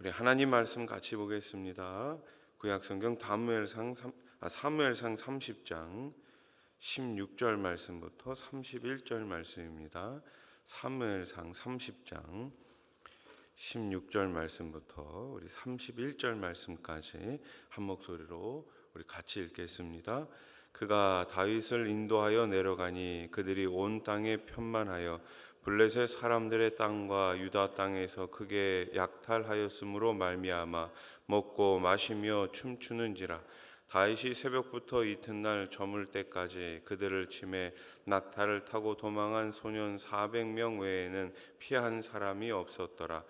우리 하나님 말씀 같이 보겠습니다. 구약성경 사무엘상 30장 16절 말씀부터 31절 말씀입니다. 사무엘상 30장 16절 말씀부터 우리 31절 말씀까지 한 목소리로 우리 같이 읽겠습니다. 그가 다윗을 인도하여 내려가니 그들이 온 땅에 편만하여 블레셋 사람들의 땅과 유다 땅에서 크게 약탈하였으므로 말미암아 먹고 마시며 춤추는지라. 다윗이 새벽부터 이튿날 저물 때까지 그들을 치매 낙타를 타고 도망한 소년 400명 외에는 피한 사람이 없었더라.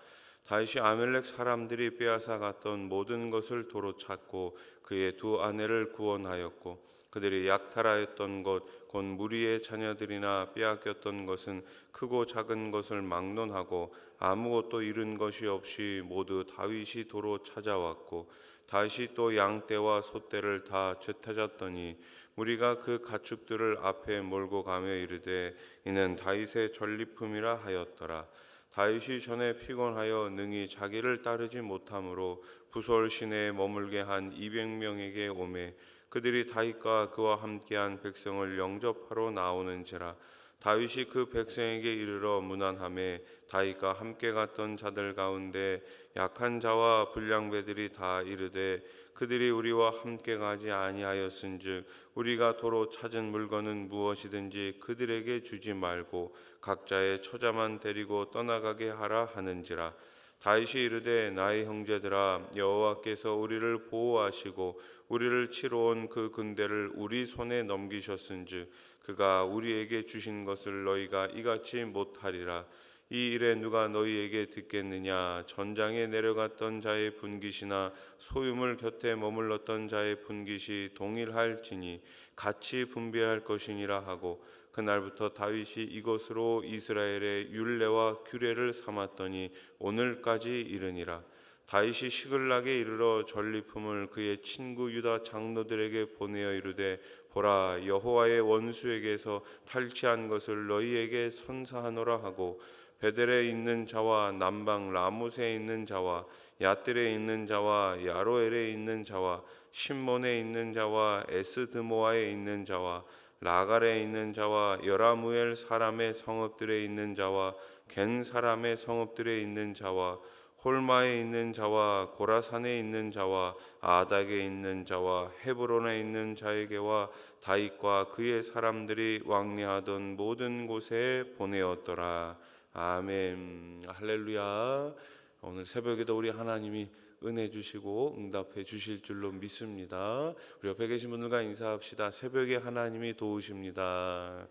다윗이 아멜렉 사람들이 빼앗아 갔던 모든 것을 도로 찾고 그의 두 아내를 구원하였고 그들이 약탈하였던 것 곧 무리의 자녀들이나 빼앗겼던 것은 크고 작은 것을 막론하고 아무것도 잃은 것이 없이 모두 다윗이 도로 찾아왔고 다윗이 또 양떼와 소떼를 다 되찾았더니 무리가 그 가축들을 앞에 몰고 가며 이르되 이는 다윗의 전리품이라 하였더라. 다윗이 전에 피곤하여 능히 자기를 따르지 못하므로 부솔 시내에 머물게 한 200명에게 오매 그들이 다윗과 그와 함께한 백성을 영접하러 나오는지라. 다윗이 그 백성에게 이르러 문안하매 다윗과 함께 갔던 자들 가운데 약한 자와 불량배들이 다 이르되 그들이 우리와 함께 가지 아니하였은즉 우리가 도로 찾은 물건은 무엇이든지 그들에게 주지 말고 각자의 처자만 데리고 떠나가게 하라 하는지라. 다윗이 이르되 나의 형제들아 여호와께서 우리를 보호하시고 우리를 치러 온 그 군대를 우리 손에 넘기셨은즉 그가 우리에게 주신 것을 너희가 이같이 못하리라. 이 일에 누가 너희에게 듣겠느냐? 전장에 내려갔던 자의 분깃이나 소유물 곁에 머물렀던 자의 분깃이 동일할지니 같이 분배할 것이니라 하고 그날부터 다윗이 이것으로 이스라엘의 율례와 규례를 삼았더니 오늘까지 이르니라. 다윗이 시글락에 이르러 전리품을 그의 친구 유다 장로들에게 보내어 이르되 보라 여호와의 원수에게서 탈취한 것을 너희에게 선사하노라 하고 베델에 있는 자와 남방 라못에 있는 자와 야뜰에 있는 자와 야로엘에 있는 자와 신몬에 있는 자와 에스드모아에 있는 자와 라갈에 있는 자와 여라무엘 사람의 성읍들에 있는 자와 겐 사람의 성읍들에 있는 자와 홀마에 있는 자와 고라산에 있는 자와 아닥에 있는 자와 헤브론에 있는 자에게와 다윗과 그의 사람들이 왕래하던 모든 곳에 보내었더라. 아멘. 할렐루야. 오늘 새벽에도 우리 하나님이 은혜 주시고 응답해 주실 줄로 믿습니다. 우리 옆에 계신 분들과 인사합시다. 새벽에 하나님이 도우십니다.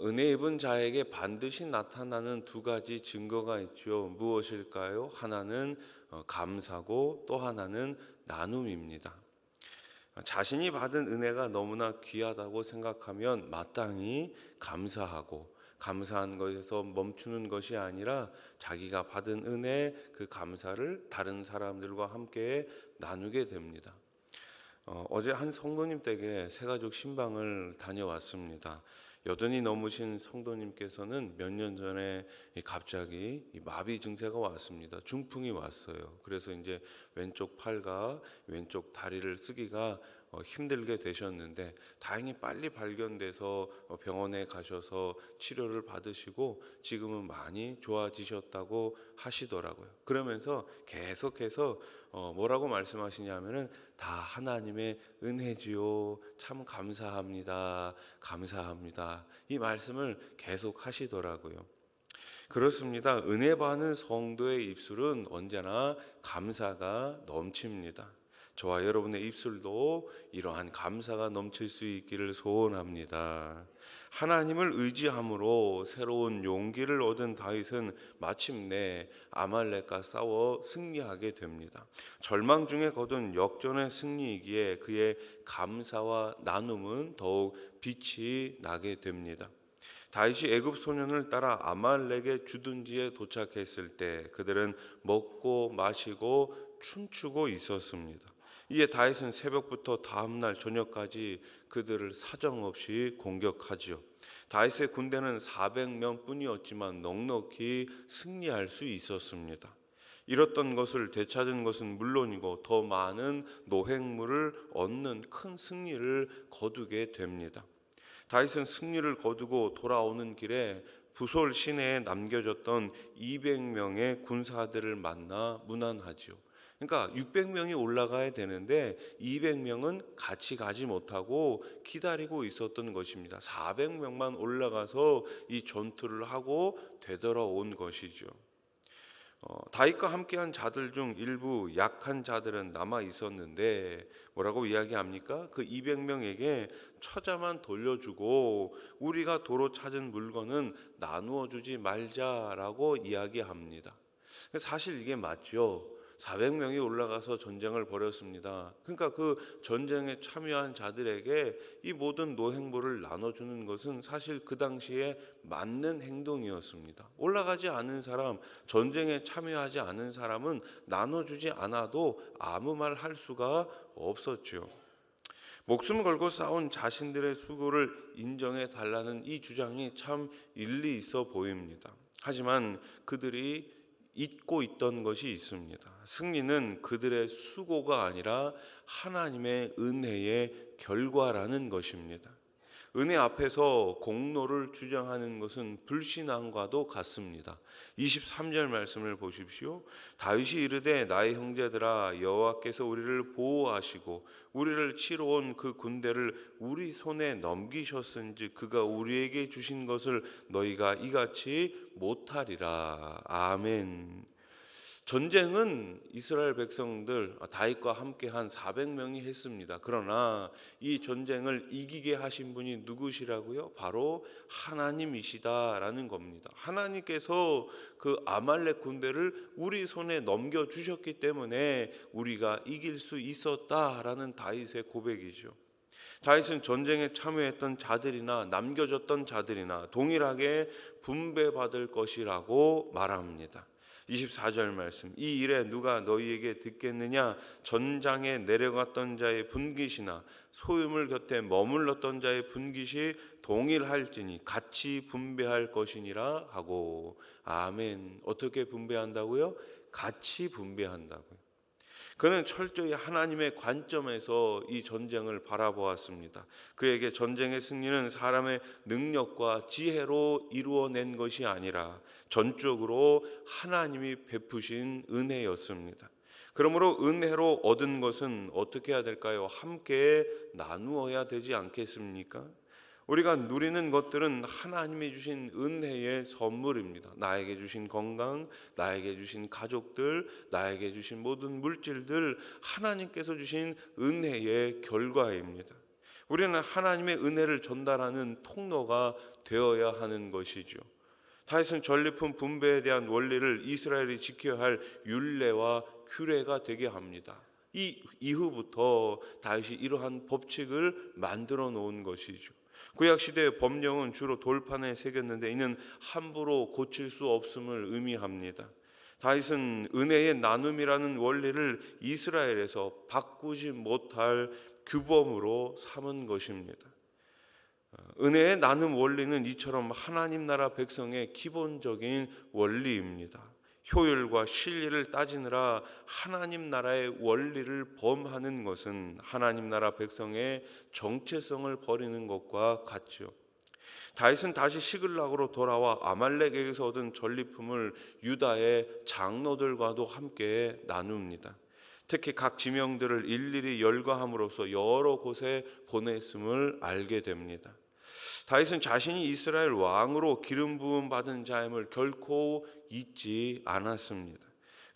은혜 입은 자에게 반드시 나타나는 두 가지 증거가 있죠. 무엇일까요? 하나는 감사고 또 하나는 나눔입니다. 자신이 받은 은혜가 너무나 귀하다고 생각하면 마땅히 감사하고 감사한 것에서 멈추는 것이 아니라 자기가 받은 은혜 그 감사를 다른 사람들과 함께 나누게 됩니다. 어제 한 성도님 댁에 새가족 신방을 다녀왔습니다. 여든이 넘으신 성도님께서는 몇 년 전에 갑자기 마비 증세가 왔습니다. 중풍이 왔어요. 그래서 이제 왼쪽 팔과 왼쪽 다리를 쓰기가 힘들게 되셨는데 다행히 빨리 발견돼서 병원에 가셔서 치료를 받으시고 지금은 많이 좋아지셨다고 하시더라고요. 그러면서 계속해서 뭐라고 말씀하시냐면은 다 하나님의 은혜지요. 참 감사합니다. 감사합니다. 이 말씀을 계속 하시더라고요. 그렇습니다. 은혜 받는 성도의 입술은 언제나 감사가 넘칩니다. 저와 여러분의 입술도 이러한 감사가 넘칠 수 있기를 소원합니다. 하나님을 의지함으로 새로운 용기를 얻은 다윗은 마침내 아말렉과 싸워 승리하게 됩니다. 절망 중에 거둔 역전의 승리이기에 그의 감사와 나눔은 더욱 빛이 나게 됩니다. 다윗이 애굽 소년을 따라 아말렉의 주둔지에 도착했을 때 그들은 먹고 마시고 춤추고 있었습니다. 이에 다윗은 새벽부터 다음날 저녁까지 그들을 사정없이 공격하지요. 다윗의 군대는 400명 뿐이었지만 넉넉히 승리할 수 있었습니다. 잃었던 것을 되찾은 것은 물론이고 더 많은 노획물을 얻는 큰 승리를 거두게 됩니다. 다윗은 승리를 거두고 돌아오는 길에 부솔 시내에 남겨졌던 200명의 군사들을 만나 문안하지요. 그러니까 600명이 올라가야 되는데 200명은 같이 가지 못하고 기다리고 있었던 것입니다. 400명만 올라가서 이 전투를 하고 되돌아온 것이죠. 다윗과 함께한 자들 중 일부 약한 자들은 남아 있었는데 뭐라고 이야기합니까? 그 200명에게 처자만 돌려주고 우리가 도로 찾은 물건은 나누어 주지 말자라고 이야기합니다. 사실 이게 맞죠. 400명이 올라가서 전쟁을 벌였습니다. 그러니까 그 전쟁에 참여한 자들에게 이 모든 노획물을 나눠주는 것은 사실 그 당시에 맞는 행동이었습니다. 올라가지 않은 사람, 전쟁에 참여하지 않은 사람은 나눠주지 않아도 아무 말 할 수가 없었죠. 목숨 걸고 싸운 자신들의 수고를 인정해 달라는 이 주장이 참 일리 있어 보입니다. 하지만 그들이 잊고 있던 것이 있습니다. 승리는 그들의 수고가 아니라 하나님의 은혜의 결과라는 것입니다. 은혜 앞에서 공로를 주장하는 것은 불신앙과도 같습니다. 23절 말씀을 보십시오. 다윗이 이르되 나의 형제들아 여호와께서 우리를 보호하시고 우리를 치러 온 그 군대를 우리 손에 넘기셨은즉 그가 우리에게 주신 것을 너희가 이같이 못하리라. 아멘. 전쟁은 이스라엘 백성들 다윗과 함께 한 400명이 했습니다. 그러나 이 전쟁을 이기게 하신 분이 누구시라고요? 바로 하나님이시다라는 겁니다. 하나님께서 그 아말렉 군대를 우리 손에 넘겨주셨기 때문에 우리가 이길 수 있었다라는 다윗의 고백이죠. 다윗은 전쟁에 참여했던 자들이나 남겨졌던 자들이나 동일하게 분배받을 것이라고 말합니다. 24절 말씀, 이 일에 누가 너희에게 듣겠느냐? 전장에 내려갔던 자의 분깃이나 소유물 곁에 머물렀던 자의 분깃이 동일할지니 같이 분배할 것이니라 하고. 아멘. 어떻게 분배한다고요? 같이 분배한다고요. 그는 철저히 하나님의 관점에서 이 전쟁을 바라보았습니다. 그에게 전쟁의 승리는 사람의 능력과 지혜로 이루어낸 것이 아니라 전적으로 하나님이 베푸신 은혜였습니다. 그러므로 은혜로 얻은 것은 어떻게 해야 될까요? 함께 나누어야 되지 않겠습니까? 우리가 누리는 것들은 하나님이 주신 은혜의 선물입니다. 나에게 주신 건강, 나에게 주신 가족들, 나에게 주신 모든 물질들 하나님께서 주신 은혜의 결과입니다. 우리는 하나님의 은혜를 전달하는 통로가 되어야 하는 것이죠. 다윗은 전리품 분배에 대한 원리를 이스라엘이 지켜야 할 율례와 규례가 되게 합니다. 이 이후부터 다윗이 이러한 법칙을 만들어 놓은 것이죠. 구약 시대의 법령은 주로 돌판에 새겼는데 이는 함부로 고칠 수 없음을 의미합니다. 다윗은 은혜의 나눔이라는 원리를 이스라엘에서 바꾸지 못할 규범으로 삼은 것입니다. 은혜의 나눔 원리는 이처럼 하나님 나라 백성의 기본적인 원리입니다. 효율과 실리를 따지느라 하나님 나라의 원리를 범하는 것은 하나님 나라 백성의 정체성을 버리는 것과 같죠. 다윗은 다시 시글락으로 돌아와 아말렉에게서 얻은 전리품을 유다의 장로들과도 함께 나눕니다. 특히 각 지명들을 일일이 열거함으로써 여러 곳에 보냈음을 알게 됩니다. 다윗은 자신이 이스라엘 왕으로 기름 부음 받은 자임을 결코 잊지 않았습니다.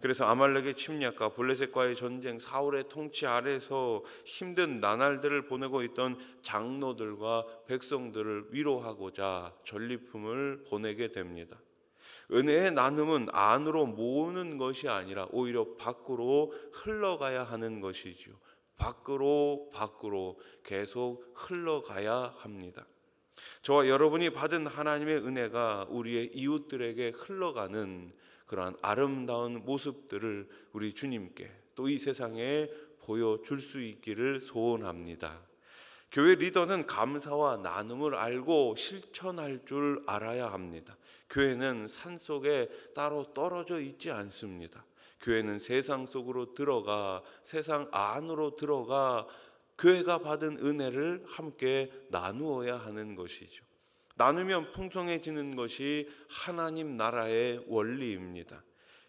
그래서 아말렉의 침략과 블레셋과의 전쟁, 사울의 통치 아래서 힘든 나날들을 보내고 있던 장로들과 백성들을 위로하고자 전리품을 보내게 됩니다. 은혜의 나눔은 안으로 모으는 것이 아니라 오히려 밖으로 흘러가야 하는 것이지요. 밖으로 계속 흘러가야 합니다. 저와 여러분이 받은 하나님의 은혜가 우리의 이웃들에게 흘러가는 그러한 아름다운 모습들을 우리 주님께 또 이 세상에 보여줄 수 있기를 소원합니다. 교회 리더는 감사와 나눔을 알고 실천할 줄 알아야 합니다. 교회는 산속에 따로 떨어져 있지 않습니다. 교회는 세상 속으로 들어가, 세상 안으로 들어가 교회가 받은 은혜를 함께 나누어야 하는 것이죠. 나누면 풍성해지는 것이 하나님 나라의 원리입니다.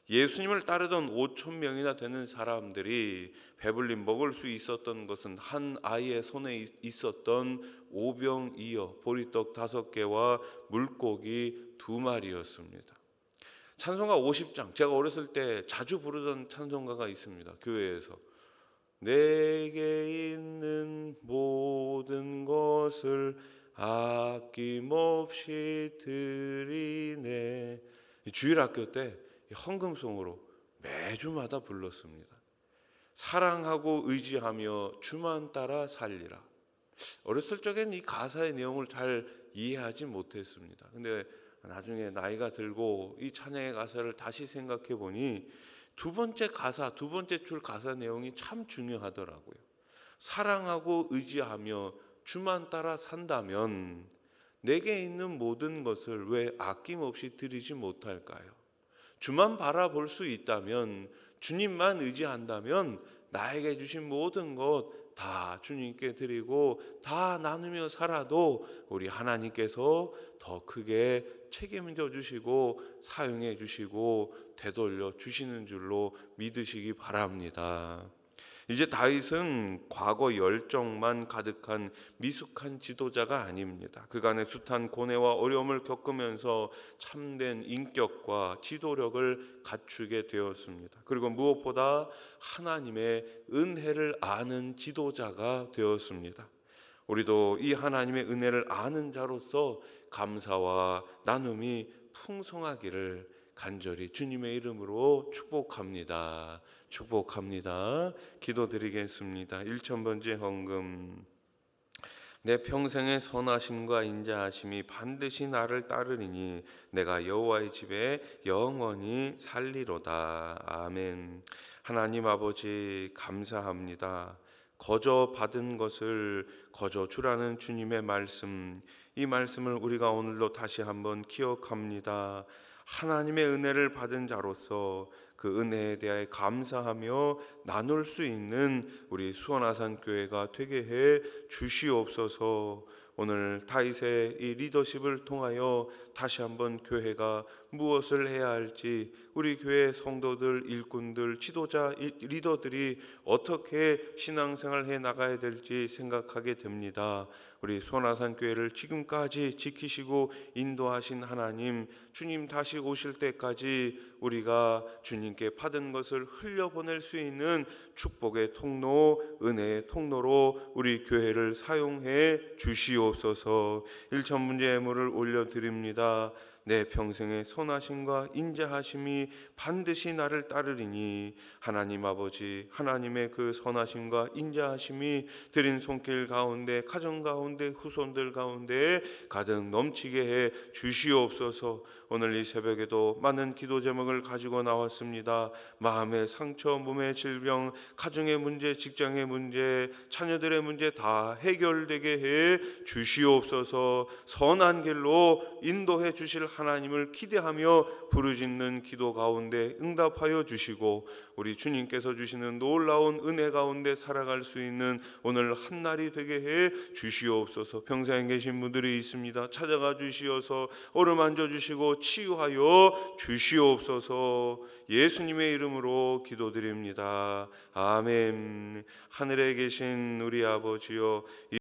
예수님을 따르던 5천 명이나 되는 사람들이 배불리 먹을 수 있었던 것은 한 아이의 손에 있었던 오병이어 보리떡 5개와 물고기 2마리였습니다. 찬송가 50장, 제가 어렸을 때 자주 부르던 찬송가가 있습니다. 교회에서 내게 있는 모든 것을 아낌없이 드리네. 주일학교 때 헌금송으로 매주마다 불렀습니다. 사랑하고 의지하며 주만 따라 살리라. 어렸을 적엔 이 가사의 내용을 잘 이해하지 못했습니다. 근데 나중에 나이가 들고 이 찬양의 가사를 다시 생각해 보니 두 번째 줄 가사 내용이 참 중요하더라고요. 사랑하고 의지하며 주만 따라 산다면 내게 있는 모든 것을 왜 아낌없이 드리지 못할까요? 주만 바라볼 수 있다면, 주님만 의지한다면 나에게 주신 모든 것 다 주님께 드리고 다 나누며 살아도 우리 하나님께서 더 크게 책임져 주시고 사용해 주시고 되돌려 주시는 줄로 믿으시기 바랍니다. 이제 다윗은 과거 열정만 가득한 미숙한 지도자가 아닙니다. 그간의 숱한 고뇌와 어려움을 겪으면서 참된 인격과 지도력을 갖추게 되었습니다. 그리고 무엇보다 하나님의 은혜를 아는 지도자가 되었습니다. 우리도 이 하나님의 은혜를 아는 자로서 감사와 나눔이 풍성하기를 간절히 주님의 이름으로 축복합니다. 기도드리겠습니다. 1000번째 헌금. 내 평생의 선하심과 인자하심이 반드시 나를 따르리니 내가 여호와의 집에 영원히 살리로다. 아멘. 하나님 아버지 감사합니다. 거저 받은 것을 거저 주라는 주님의 말씀, 이 말씀을 우리가 오늘도 다시 한번 기억합니다. 하나님의 은혜를 받은 자로서 그 은혜에 대하여 감사하며 나눌 수 있는 우리 수원아산 교회가 되게 해 주시옵소서. 오늘 다윗의 이 리더십을 통하여 다시 한번 교회가 무엇을 해야 할지, 우리 교회 성도들, 일꾼들, 지도자, 리더들이 어떻게 신앙생활을 해 나가야 될지 생각하게 됩니다. 우리 수원아산 교회를 지금까지 지키시고 인도하신 하나님, 주님 다시 오실 때까지 우리가 주님께 받은 것을 흘려보낼 수 있는 축복의 통로, 은혜의 통로로 우리 교회를 사용해 주시옵소서. 1000문제 예물을 올려드립니다. 내 평생의 선하심과 인자하심이 반드시 나를 따르리니 하나님 아버지, 하나님의 그 선하심과 인자하심이 드린 손길 가운데, 가정 가운데, 후손들 가운데 가득 넘치게 해 주시옵소서. 오늘 이 새벽에도 많은 기도 제목을 가지고 나왔습니다. 마음의 상처, 몸의 질병, 가정의 문제, 직장의 문제, 자녀들의 문제 다 해결되게 해 주시옵소서. 선한 길로 인도해 주실 하나님을 기대하며 부르짖는 기도 가운데 응답하여 주시고 우리 주님께서 주시는 놀라운 은혜 가운데 살아갈 수 있는 오늘 한날이 되게 해 주시옵소서. 평생에 계신 분들이 있습니다. 찾아가 주시어서 어루만져 주시고 치유하여 주시옵소서. 예수님의 이름으로 기도드립니다. 아멘. 하늘에 계신 우리 아버지여,